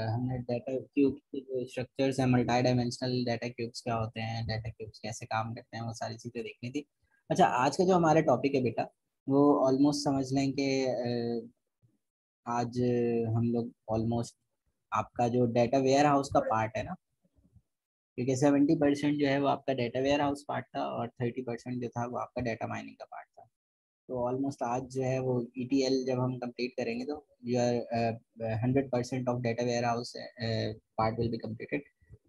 हमने data cube के जो स्ट्रक्चर्स हैं, मल्टी डायमेंशनल डाटा क्यूब्स क्या होते हैं, डाटा क्यूब्स कैसे काम करते हैं, वो सारी चीज़ें देखनी थी। अच्छा, आज का जो हमारा टॉपिक है बेटा, वो ऑलमोस्ट समझ लें कि आज हम लोग ऑलमोस्ट आपका जो डाटा वेयर हाउस का पार्ट है ना, क्योंकि 70% जो है वो आपका डाटा वेयर हाउस पार्ट था और 30% जो था वो आपका डाटा माइनिंग का पार्ट था। तो ऑलमोस्ट आज जो है वो ETL जब हम कंप्लीट करेंगे तो your 100% of data warehouse part will be completed.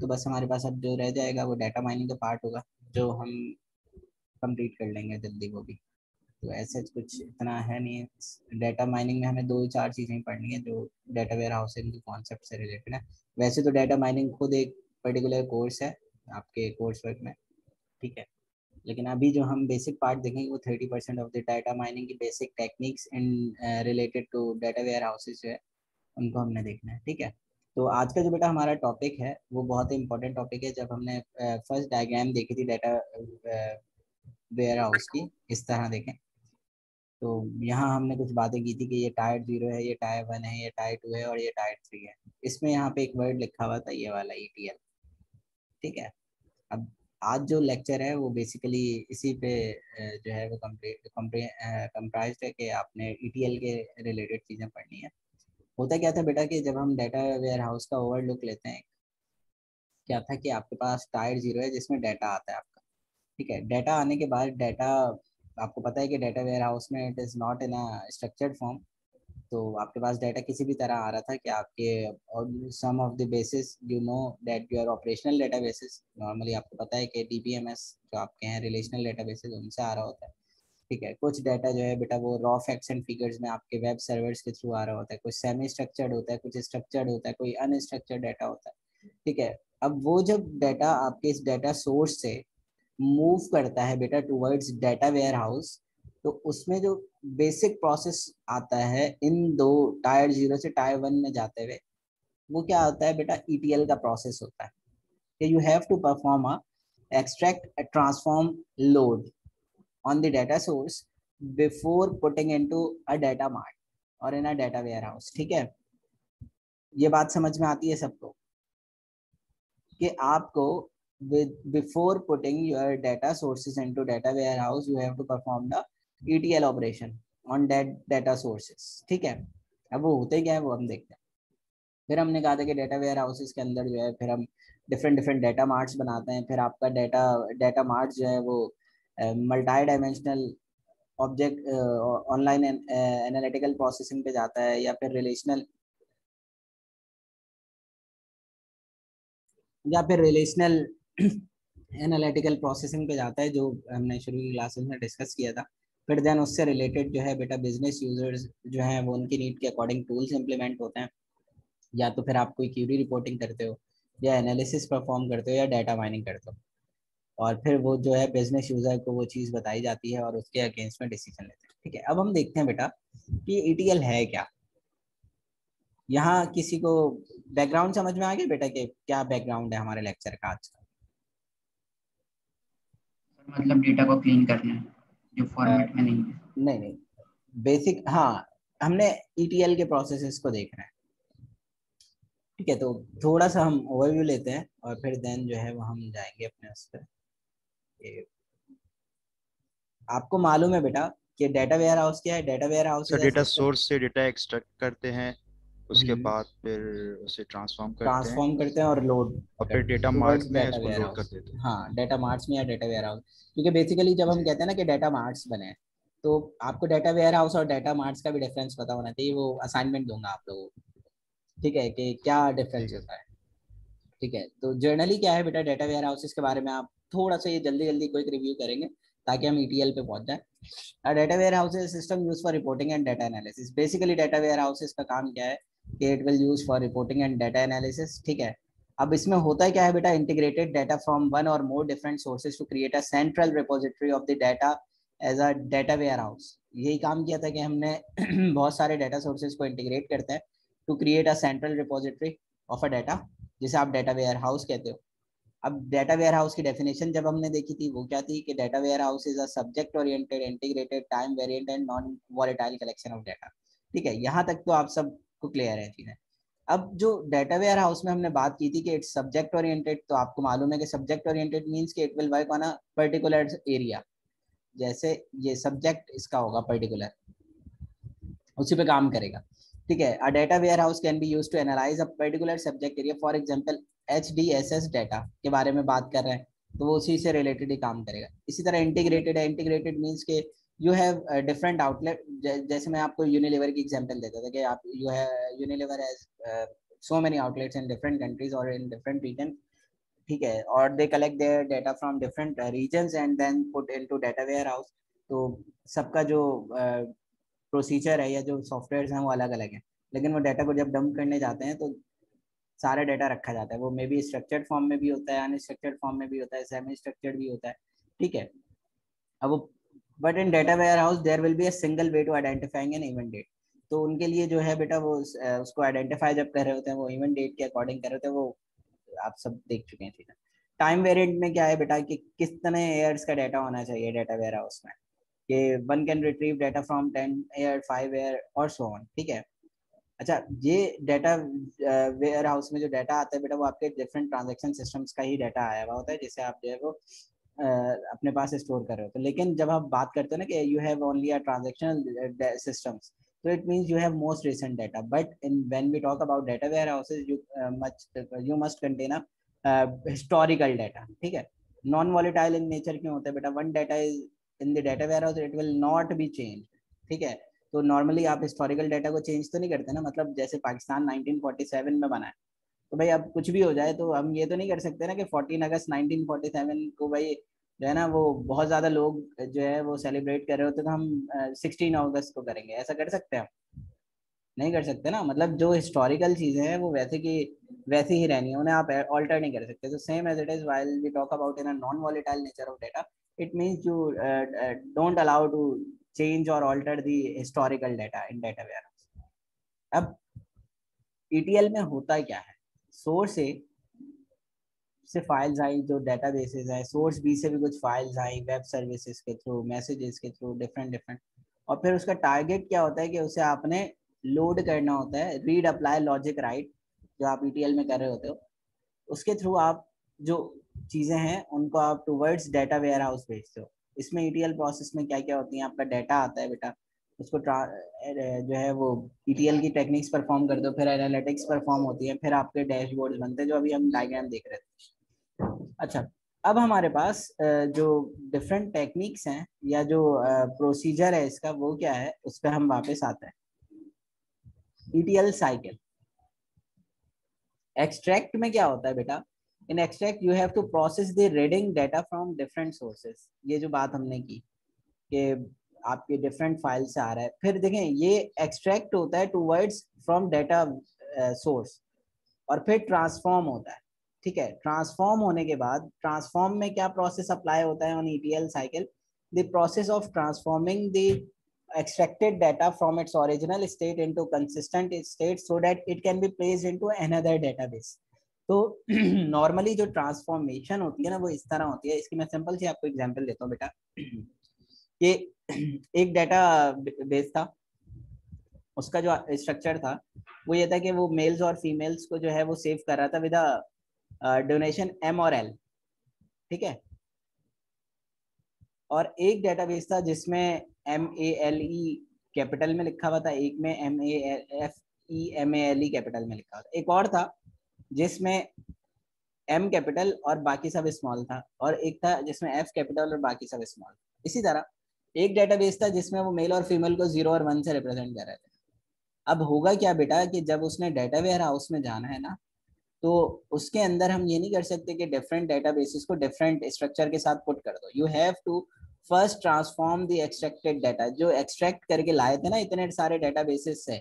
तो बस हमारे पास अब जो रह जाएगा वो डाटा माइनिंग का पार्ट होगा, जो हम कंप्लीट कर लेंगे जल्दी वो भी। तो ऐसे कुछ इतना है नहीं। डाटा माइनिंग में हमें 2-4 चीज़ें पढ़नी है जो डाटा वेयर हाउसिंग के कॉन्सेप्ट से रिलेटेड है। वैसे तो डाटा माइनिंग खुद एक पर्टिकुलर कोर्स है आपके कोर्स वर्क में, ठीक है। लेकिन अभी जो हम बेसिक पार्ट देखेंगे वो 30% ऑफ द डाटा माइनिंग की basic techniques in related to data warehouses जो है उनको हमने देखना है, ठीक है। तो आज का जो बेटा हमारा टॉपिक है वो बहुत ही इंपॉर्टेंट टॉपिक है। जब हमने फर्स्ट डायग्राम देखी थी डाटा वेयर हाउस की, इस तरह देखें तो यहाँ हमने कुछ बातें की थी कि ये टायर 0 है, ये टायर 1 है, ये टायर 2 है और ये टायर 3 है। इसमें यहाँ पे एक वर्ड लिखा हुआ था, ये वाला ETL, ठीक है। अब आज जो लेक्चर है वो बेसिकली इसी पे जो है वो कंप्राइज्ड है कि आपने ETL के रिलेटेड चीज़ें पढ़नी है। होता क्या था बेटा कि जब हम डाटा वेयर हाउस का ओवरलुक लेते हैं, क्या था कि आपके पास टायर 0 है जिसमें डाटा आता है आपका, ठीक है। डाटा आने के बाद डाटा, आपको पता है कि डाटा वेयर हाउस में it is not in a structured form. तो आपके पास डाटा किसी भी तरह आ रहा था कि आपके sum of the basis you know that your operational data basis, normally आपको पता है कि DBMS जो आपके हैं रिलेशनल डाटा बेसिस, उनसे आ रहा होता है, ठीक है। कुछ डाटा जो है बेटा वो रॉ फैक्ट्स एंड फिगर्स में आपके वेब सर्वर्स के थ्रू आ रहा होता है, कुछ सेमी स्ट्रक्चर्ड होता है, कुछ स्ट्रक्चर्ड होता है, कोई अनस्ट्रक्चर्ड डाटा होता है, ठीक है। अब वो जब डाटा आपके इस डाटा सोर्स से मूव करता है बेटा टूवर्ड्स डाटा वेयर हाउस, तो उसमें जो बेसिक प्रोसेस आता है इन दो टायर 0 से टायर 1 में जाते हुए, वो क्या होता है बेटा, ETL का प्रोसेस होता है कि you have to perform a extract transform load on the data source before putting into a data mart और in a data warehouse, ठीक है। ये बात समझ में आती है सबको कि आपको before putting your data sources into data warehouse you have to perform the ETL operation on that data sources, ठीक है। अब वो होते क्या है वो हम देखते हैं। फिर हमने कहा था कि डाटा वेयर हाउसेस के अंदर जो है फिर हम डिफरेंट डिफरेंट डाटा मार्ट्स बनाते हैं। फिर आपका डाटा डाटा मार्ट जो है वो multi dimensional object online analytical processing पे जाता है, या फिर रिलेशनल एनालिटिकल प्रोसेसिंग पे जाता है, जो हमने शुरू की क्लासेस में डिस्कस किया था। फिर देन उससे रिलेटेड जो है बेटा बिजनेस यूजर्स जो हैं वो उनकी नीड के अकॉर्डिंग टूल्स इंप्लीमेंट होते हैं, या तो फिर आप कोई क्यूरी रिपोर्टिंग करते हो या एनालिसिस परफॉर्म करते हो या डाटा माइनिंग करते हो, और फिर वो जो है बिजनेस यूजर को वो चीज़ बताई जाती है और उसके अगेंस्ट में डिसीजन लेते हैं, ठीक है। अब हम देखते हैं बेटा कि ETL है क्या। यहाँ किसी को बैकग्राउंड समझ में आ गया बेटा कि क्या बैकग्राउंड है हमारे लेक्चर का आज का? मतलब डेटा को क्लीन करना है जो फॉर्मेट में नहीं है। नहीं नहीं, बेसिक, हाँ, हमने ETL के प्रोसेसेस को देखना है, ठीक है। तो थोड़ा सा हम ओवरव्यू लेते हैं और फिर देन जो है वो हम जाएंगे अपने उस पर। आपको मालूम है बेटा कि डाटा वेयर हाउस क्या है? Data warehouse sir is a data system. Source से डेटा एक्सट्रैक्ट करते हैं, उसके बाद फिर उसे ट्रांसफॉर्म करते हैं ट्रांसफॉर्म करते हैं और लोड और फिर करते हैं डेटा मार्ट टुवर्ड्स में डाटा उसको वेयर लोड कर हाउस। देते हैं। हाँ, डाटा मार्ट्स में या डाटा वेयर हाउस, क्योंकि बेसिकली जब हम जी। कहते हैं ना कि डाटा मार्ट्स बने हैं, तो आपको डाटा वेयर हाउस और डाटा मार्ट्स का भी डिफरेंस पता होना चाहिए। वो असाइनमेंट दूंगा आप लोगों को, ठीक है, कि क्या डिफरेंस ठीक है। होता है, ठीक है। तो जर्नली क्या है बेटा, डाटा वेयर हाउसेस के बारे में आप थोड़ा सा ये जल्दी जल्दी क्विक रिव्यू करेंगे ताकि हम ETL पे पहुंच जाए। Data warehouses system use for reporting and data analysis. Basically data warehouses का काम क्या है कि it will use for reporting and data analysis, ठीक है। अब इसमें होता क्या है बेटा, इंटीग्रेटेड डाटा फ्रॉम वन और more different sources to create a central repository of the data as a data warehouse. यही काम किया था कि हमने बहुत सारे डाटा सोर्सेज को इंटीग्रेट करते हैं to create a central repository of a data, जिसे आप डाटा वेयर हाउस कहते हो। अब डाटा वेयर हाउस की डेफिनेशन जब हमने देखी थी वो क्या थी कि data warehouse is a subject oriented integrated time variant and non volatile collection of data, ठीक है। यहाँ तक तो आप सबको क्लियर है चीजें। अब जो डाटा वेयर हाउस में हमने बात की थी कि इट्स सब्जेक्ट ओरिएंटेड, तो आपको मालूम है कि सब्जेक्ट ओरिएंटेड मींस कि it will work on a particular area. जैसे ये सब्जेक्ट इसका होगा पर्टिकुलर, उसी पे काम करेगा, ठीक है। A data warehouse can be used to analyse a particular subject area. For example HDSS data के बारे में बात कर रहे हैं तो वो उसी से रिलेटेड ही काम करेगा। इसी तरह इंटीग्रेटेड है, इंटीग्रेटेड मींस के यू हैव डिफरेंट आउटलेट। जैसे मैं आपको यूनिलीवर की एग्जांपल देता था कि आप you have Unilever has so many outlets in different countries or in different region, ठीक है, और they collect their data from different regions and then put into data warehouse. तो सबका जो प्रोसीजर है या जो सॉफ्टवेयर हैं वो अलग अलग है, लेकिन वो डाटा को जब डंप करने जाते हैं तो सारा डाटा रखा जाता है। वो मे बी स्ट्रक्चर्ड फॉर्म में भी होता है, अनस्ट्रक्चर्ड फॉर्म में भी होता है, सेमी स्ट्रक्चर्ड भी होता है, ठीक है। अब वो but in data warehouse there will be a single way to identifying an event date. तो उनके लिए जो है बेटा वो उसको आइडेंटिफाई जब कर रहे होते हैं वो इवेंट डेट के अकॉर्डिंग कर रहे होते हैं, वो आप सब देख चुके हैं, ठीक है। टाइम वेरिएंट में क्या है बेटा कि कितने ईयर्स का डाटा होना चाहिए डाटा वेयर हाउस में, कि one can retrieve data from 10 year 5 year और सो ऑन, ठीक है। अच्छा, ये डाटा वेयर हाउस में जो डाटा आता है बेटा वो आपके डिफरेंट ट्रांजैक्शन सिस्टम्स का ही डाटा आया हुआ होता है, जिसे आप जो है वो अपने पास स्टोर कर रहे हो। तो लेकिन जब आप बात करते हो ना कि you have only a transactional systems, so it means you have most recent data, but in when we talk about data warehouses you must contain a historical data, ठीक है। नॉन वॉलेटाइल इन नेचर क्यों होता है बेटा? One data is in the data warehouse, it will not be change, ठीक है। तो normally आप हिस्टोरिकल डाटा को चेंज तो नहीं करते ना, मतलब जैसे पाकिस्तान 1947 में बना है तो भाई अब कुछ भी हो जाए तो हम ये तो नहीं कर सकते ना कि 14 अगस्त 1947 को भाई जो है ना वो बहुत ज्यादा लोग जो है वो सेलिब्रेट कर रहे होते तो हम 16 अगस्त को करेंगे, ऐसा कर सकते हैं हम? नहीं कर सकते ना। मतलब जो हिस्टोरिकल चीजें हैं वो वैसे की वैसे ही रहनी है, उन्हें आप ऑल्टर नहीं कर सकते। तो same as it is while we talk about in a non volatile nature of data, it means you don't allow to change और alter the historical data in data warehouse. अब ETL में होता क्या है? सोर्स ए से files आई, जो data basis है, source B से भी कुछ फाइल्स आई वेब सर्विसेज के थ्रू, मैसेजेस के थ्रू, डिफरेंट डिफरेंट, और फिर उसका टारगेट क्या होता है कि उसे आपने लोड करना होता है, रीड अप्लाई लॉजिक राइट, जो आप ETL में कर रहे होते हो। उसके थ्रू आप जो चीज़ें हैं उनको आप टूवर्ड्स डाटा वेयर हाउस भेजते हो। इसमें ETL प्रोसेस में क्या क्या होती है, आपका डाटा आता है बेटा, उसको जो है वो ETL की टेक्निक्स परफॉर्म करते हो, फिर एनालिटिक्स परफॉर्म होती है, फिर आपके डैशबोर्ड्स बनते हैं जो अभी हम डायग्राम देख रहे थे। अच्छा, अब हमारे पास जो डिफरेंट टेक्निक्स हैं या जो प्रोसीजर है इसका वो क्या है, उस पर हम वापस आते हैं। ETL cycle. एक्सट्रैक्ट में क्या होता है बेटा? In extract you have to process the reading data from different sources. ये जो बात हमने की कि आपके डिफरेंट फाइल से आ रहा है, फिर देखें ये एक्सट्रैक्ट होता है टूवर्ड्स फ्रॉम डाटा सोर्स, और फिर ट्रांसफॉर्म होता है, ठीक है। ट्रांसफॉर्म होने के बाद ट्रांसफॉर्म में क्या प्रोसेस अप्लाई होता है on ETL cycle? The process of transforming the extracted data from its original state into consistent state so that it can be placed into another database। तो नॉर्मली जो transformation होती है ना वो इस तरह होती है। इसकी मैं सिंपल सी आपको एग्जांपल देता हूँ बेटा कि एक डाटा बेस था, उसका जो स्ट्रक्चर था वो ये था कि वो मेल्स और फीमेल्स को जो है वो सेव कर रहा था विद डोनेशन M और L, ठीक है। और एक डेटाबेस था जिसमें MALE कैपिटल में लिखा हुआ था, एक में MAFEMALE कैपिटल में लिखा हुआ था, एक और था जिसमें M कैपिटल और बाकी सब स्मॉल था, और एक था जिसमें F कैपिटल और बाकी सब स्मॉल। इसी तरह एक डेटाबेस था जिसमें वो मेल और फीमेल को 0 और 1 से रिप्रेजेंट कर रहे थे। अब होगा क्या बेटा कि जब उसने डाटा वेयर हाउस में जाना है ना, तो उसके अंदर हम ये नहीं कर सकते कि डिफरेंट डेटाबेसेस को डिफरेंट स्ट्रक्चर के साथ पुट कर दो। You have to first transform the extracted data. जो एक्सट्रैक्ट करके लाए थे ना इतने सारे डेटाबेसेस से,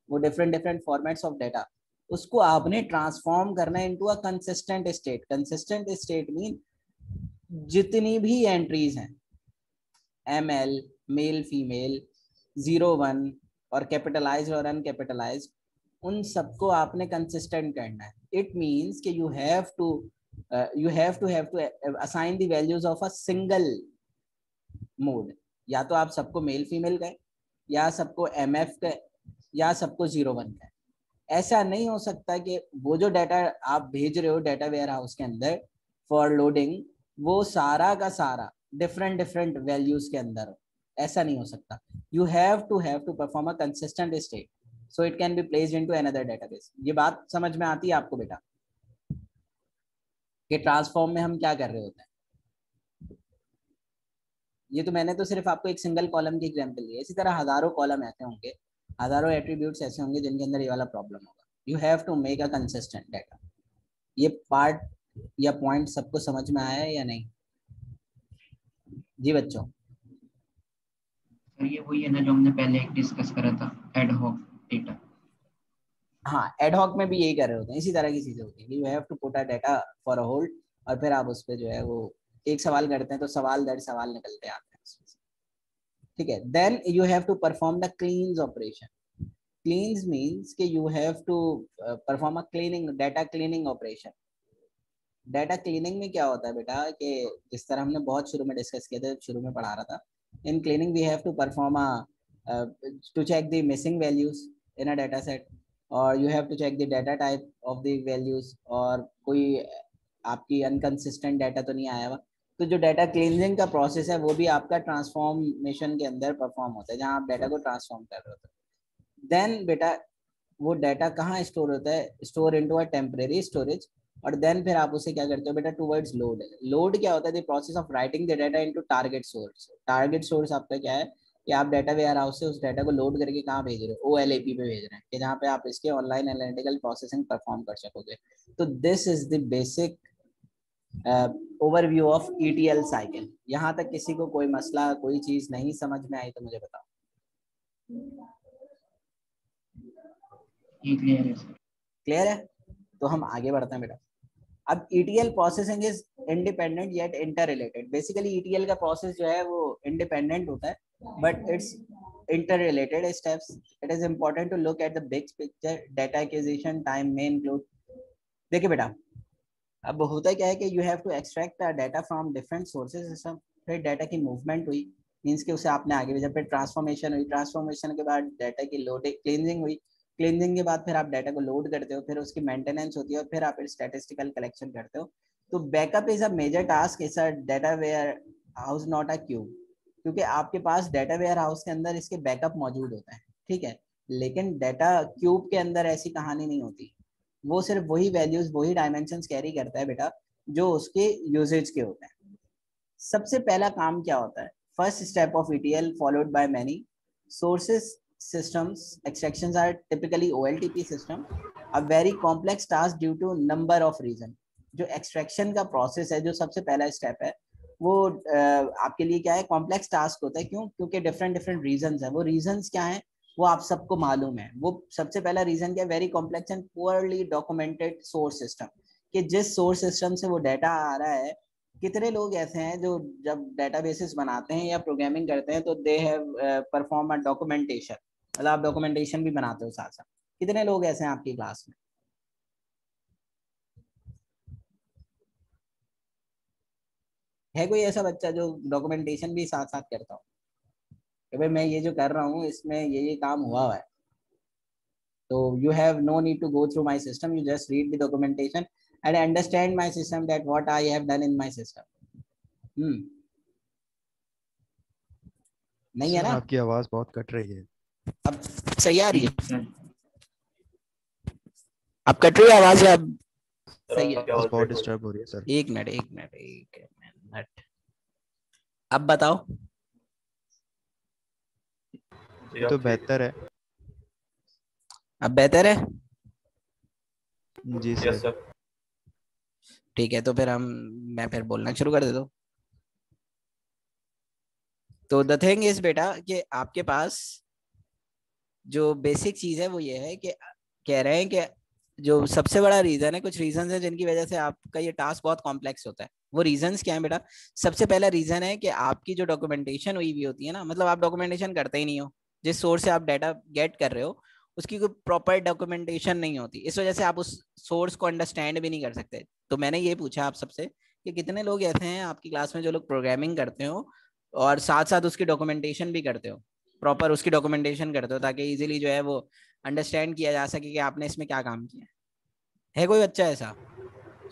वो different different formats of data, उसको आपने ट्रांसफॉर्म करना into a consistent state. Consistent state mean जितनी भी एंट्रीज हैं ML, मेल फीमेल, 0 1 और कैपिटलाइज और अनकैपिटलाइज, उन सबको आपने कंसिस्टेंट करना है। इट मींस कि you have to assign the values of a single mode. या तो आप सबको मेल फीमेल कहें, या सबको MF कहें, या सबको 0 1 कहें, ऐसा नहीं हो सकता कि वो जो डाटा आप भेज रहे हो डाटा वेयर हाउस के अंदर फॉर लोडिंग, वो सारा का सारा डिफरेंट डिफरेंट वैल्यूज के अंदर हो। ऐसा नहीं हो सकता। You have to perform a consistent state so it can be placed into another database. ये बात समझ में आती है आपको बेटा कि ट्रांसफॉर्म में हम क्या कर रहे होते हैं? ये तो मैंने तो सिर्फ आपको एक सिंगल कॉलम की एग्जांपल दी है, इसी तरह हजारों कॉलम ऐसे होंगे, हजारों एट्रीब्यूट्स ऐसे होंगे जिनके अंदर ये वाला प्रॉब्लम होगा। You have to make a consistent data. ये पार्ट या पॉइंट सबको समझ में आया है या नहीं जी बच्चों? सर ये वही है ना जो हमने पहले एक डिस्कस करा था, एड हॉक डेटा। हाँ, एडहॉक में भी यही कर रहे होते हैं, इसी तरह की चीजें होती हैं कि you have to put a data for a hold, और फिर आप उस पर जो है वो एक सवाल करते हैं तो सवाल दर सवाल निकलते आते हैं उसमें से। ठीक है, then you have to perform the cleans operation. Cleans means कि you have to perform a cleaning, data cleaning operation. Data cleaning में क्या होता है बेटा कि जिस तरह हमने बहुत शुरू में डिस्कस किया था, शुरू में पढ़ा रहा था, in cleaning we have to perform to check the missing values in a data set, और you have to check the data type of the values, और कोई आपकी अनकंसिस्टेंट डाटा तो नहीं आया हुआ। तो जो डाटा क्लींजिंग का प्रोसेस है वो भी आपका ट्रांसफॉर्मेशन के अंदर परफॉर्म होता है, जहाँ आप डाटा को ट्रांसफॉर्म कर रहे होते हैं। देन बेटा वो डाटा कहाँ स्टोर होता है? Store into a temporary storage, और देन फिर आप उसे क्या करते हो बेटा? Towards load. लोड क्या होता है? The process of writing the data into target source. Target source आपका क्या है कि आप डाटा वेयर हाउस से उस डाटा को लोड करके कहाँ भेज रहे हो? OLAP पे भेज रहे हैं कि जहाँ पे आप इसके ऑनलाइन एनालिटिकल प्रोसेसिंग परफॉर्म कर सकोगे। तो this is the basic overview of ETL cycle. यहाँ तक किसी को कोई मसला, कोई चीज नहीं समझ में आई तो मुझे बताओ। ये क्लियर है सर। क्लियर है? तो हम आगे बढ़ते हैं बेटा। अब ETL processing is independent yet interrelated. Basically ETL का प्रोसेस जो है वो इंडिपेंडेंट होता है, but it's interrelated steps. It is important to look at the big picture. Data acquisition time में इंक्लूड। देखिए बेटा, अब होता क्या है कि you have to extract data from different sources. फिर डाटा की मूवमेंट हुई, मीन्स कि उसे आपने आगे भेजा, फिर ट्रांसफॉर्मेशन हुई, ट्रांसफॉर्मेशन के बाद डाटा की लोडिंग, क्लींजिंग हुई, क्लींजिंग के बाद फिर आप डाटा को लोड करते हो, फिर उसकी मेंटेनेंस होती है, और फिर आप स्टैटिस्टिकल कलेक्शन करते हो। तो backup is a major task is a data warehouse, not a cube, क्योंकि आपके पास डाटा वेयर हाउस के अंदर इसके बैकअप मौजूद होते हैं, ठीक है, लेकिन डाटा क्यूब के अंदर ऐसी कहानी नहीं होती। वो सिर्फ वही वैल्यूज, वही डायमेंशंस कैरी करता है बेटा जो उसके यूजेज के होते हैं। सबसे पहला काम क्या होता है? First step of ETL followed by many sources systems extractions are typically OLTP system, a very complex task due to number of reason। जो एक्सट्रैक्शन का प्रोसेस है, जो सबसे पहला स्टेप है, वो आपके लिए क्या है? कॉम्प्लेक्स टास्क होता है। क्यों? क्योंकि डिफरेंट डिफरेंट रीजंस है। वो रीजंस क्या है वो आप सबको मालूम है। वो सबसे पहला रीजन क्या है? Very complex and poorly documented source system, कि जिस सोर्स सिस्टम से वो डाटा आ रहा है, कितने लोग ऐसे हैं जो जब डेटाबेसेस बनाते हैं या प्रोग्रामिंग करते हैं तो they have perform a documentation, मतलब आप डॉक्यूमेंटेशन भी बनाते हो साथ साथ। कितने लोग ऐसे हैं आपकी क्लास में? है कोई ऐसा बच्चा जो डॉक्यूमेंटेशन भी साथ साथ करता हो कि भाई मैं ये जो कर रहा हूँ इसमें ये काम हुआ है? तो you have no need to go through my system, you just read the documentation and understand my system, that what I have done in my system। नहीं है सर ना? आपकी आवाज बहुत कट रही है। अब सही आ रही है? सर अब कट रही है आवाज? अब सही है? आवाज बहुत डिस्टर्ब हो रही है सर। एक मिनट। अब बताओ। ये तो बेहतर है। अब बेहतर है? जी सर। ठीक है, तो फिर मैं फिर बोलना शुरू कर देता हूँ। तो द थिंग इज बेटा कि आपके पास जो बेसिक चीज है वो ये है कि कह रहे हैं कि जो सबसे बड़ा रीजन है, कुछ रीजन है जिनकी वजह से आपका ये टास्क बहुत कॉम्प्लेक्स होता है। वो रीजंस क्या है बेटा? सबसे पहला रीजन है कि आपकी जो डॉक्यूमेंटेशन हुई हुई होती है ना, मतलब आप डॉक्यूमेंटेशन करते ही नहीं हो। जिस सोर्स से आप डाटा गेट कर रहे हो उसकी कोई प्रॉपर डॉक्यूमेंटेशन नहीं होती, इस वजह से आप उस सोर्स को अंडरस्टैंड भी नहीं कर सकते। तो मैंने ये पूछा आप सबसे कि कितने लोग ऐसे हैं आपकी क्लास में जो लोग प्रोग्रामिंग करते हो और साथ साथ उसकी डॉक्यूमेंटेशन भी करते हो? प्रॉपर उसकी डॉक्यूमेंटेशन करते हो ताकि इजीली जो है वो अंडरस्टैंड किया जा सके कि आपने इसमें क्या काम किया है कोई बच्चा ऐसा?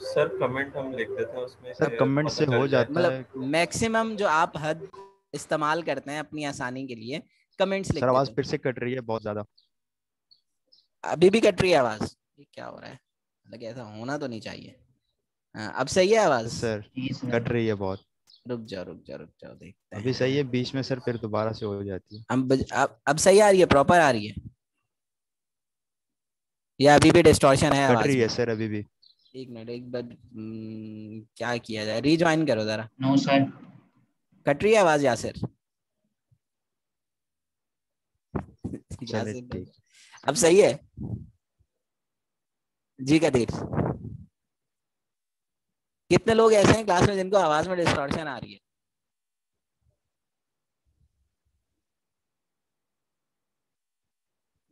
सर कमेंट हम लिख देते हैं उसमें, सर कमेंट से हो जाता है। मतलब मैक्सिमम जो आप हद इस्तेमाल करते हैं अपनी आसानी के लिए, कमेंट्स लिख सर देते आवाज हो। फिर से कट रही है बहुत ज्यादा। अभी भी कट रही है आवाज? ये क्या हो रहा है? मतलब ऐसा होना तो नहीं चाहिए। हाँ, अब सही है आवाज? सर जी सर। कट रही है बहुत। रुक जाओ देखते अभी हैं। सही है, बीच में सर फिर दोबारा से हो जाती है। अब सही आ रही है, प्रॉपर आ रही है, या अभी भी डिस्टॉर्शन है कट आवाज रही में? है सर अभी भी। एक मिनट, एक बार क्या किया जाए, रीज्वाइन करो जरा। No sir. कट रही है आवाज यासिर? चले यासिर ठीक। अब सही है जी कदीर? कितने लोग ऐसे हैं क्लास में जिनको आवाज में डिस्टॉर्शन आ रही है?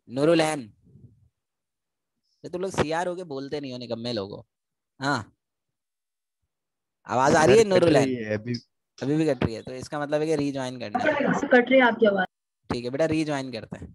नूरुलैन, तुम लोग सीआर हो के बोलते नहीं हो, निकम्मे लोगो। हाँ, आवाज आ रही सर है कट नूरुलैन? रही है अभी। अभी भी कट रही है, तो इसका मतलब है कि रीज्वाइन करना है। कट रही है आपकी आवाज। ठीक है बेटा, रीज्वाइन करते हैं।